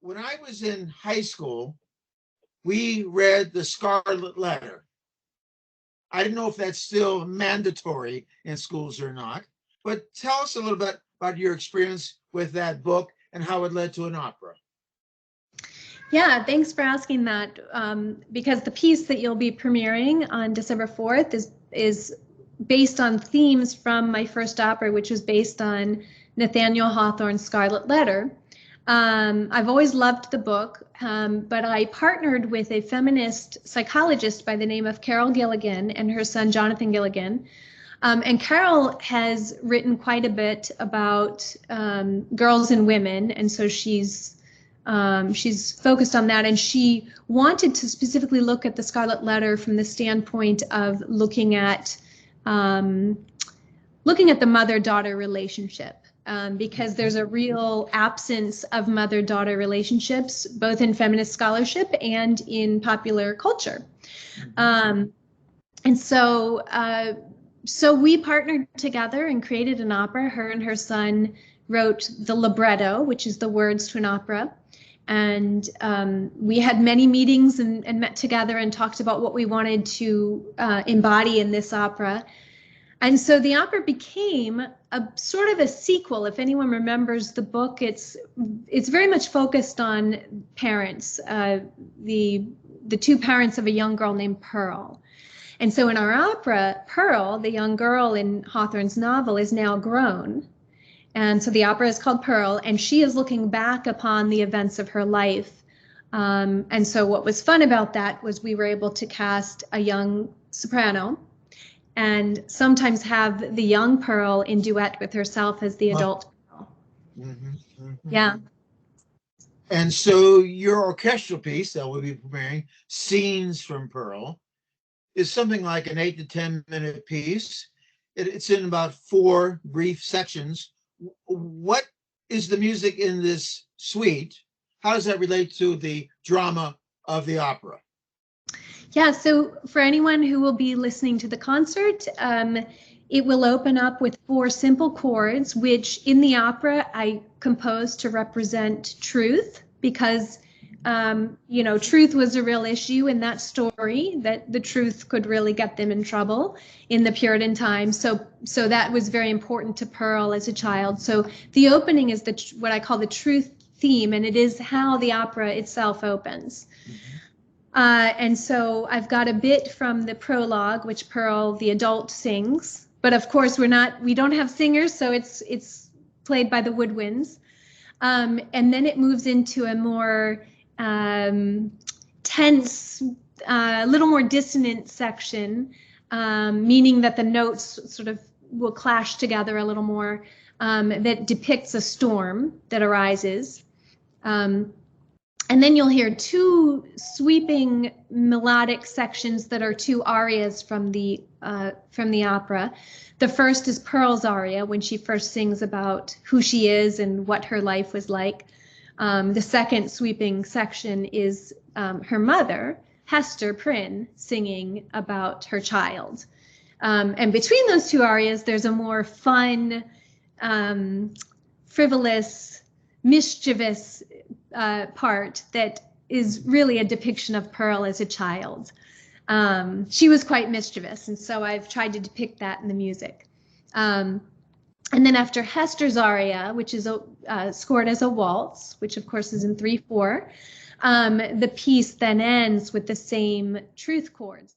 when I was in high school, we read the Scarlet Letter. I don't know if that's still mandatory in schools or not, but tell us a little bit about your experience with that book and how it led to an opera. Yeah, thanks for asking that, because the piece that you'll be premiering on December 4th is based on themes from my first opera, which was based on Nathaniel Hawthorne's Scarlet Letter. I've always loved the book, but I partnered with a feminist psychologist by the name of Carol Gilligan and her son Jonathan Gilligan. And Carol has written quite a bit about girls and women, and so she's focused on that, and she wanted to specifically look at the Scarlet Letter from the standpoint of looking at the mother-daughter relationship, because there's a real absence of mother-daughter relationships, both in feminist scholarship and in popular culture. And so we partnered together and created an opera. Her and her son wrote the libretto, which is the words to an opera. And we had many meetings and met together and talked about what we wanted to embody in this opera. And so the opera became a sort of a sequel. If anyone remembers the book, it's very much focused on parents, the two parents of a young girl named Pearl. And so in our opera, Pearl, the young girl in Hawthorne's novel, is now grown. And so the opera is called Pearl, and she is looking back upon the events of her life. And so what was fun about that was we were able to cast a young soprano and sometimes have the young Pearl in duet with herself as the adult Pearl. Yeah. And so your orchestral piece that we'll be premiering, Scenes from Pearl, is something like an 8 to 10 minute piece. It's in about 4 brief sections. What is the music in this suite? How does that relate to the drama of the opera? Yeah, so for anyone who will be listening to the concert, it will open up with 4 simple chords, which in the opera I composed to represent truth, because truth was a real issue in that story, that the truth could really get them in trouble in the Puritan times. So that was very important to Pearl as a child. So the opening is what I call the truth theme, and it is how the opera itself opens. And so I've got a bit from the prologue, which Pearl, the adult, sings. But of course, we don't have singers, so it's played by the woodwinds. And then it moves into a more tense, a little more dissonant section, meaning that the notes sort of will clash together a little more, that depicts a storm that arises. And then you'll hear 2 sweeping melodic sections that are 2 arias from the opera. The first is Pearl's aria, when she first sings about who she is and what her life was like. The second sweeping section is her mother, Hester Prynne, singing about her child. And between those 2 arias, there's a more fun, frivolous, mischievous part that is really a depiction of Pearl as a child. She was quite mischievous, and so I've tried to depict that in the music. And then after Hester's aria, which is scored as a waltz, which of course is in 3/4, the piece then ends with the same truth chords.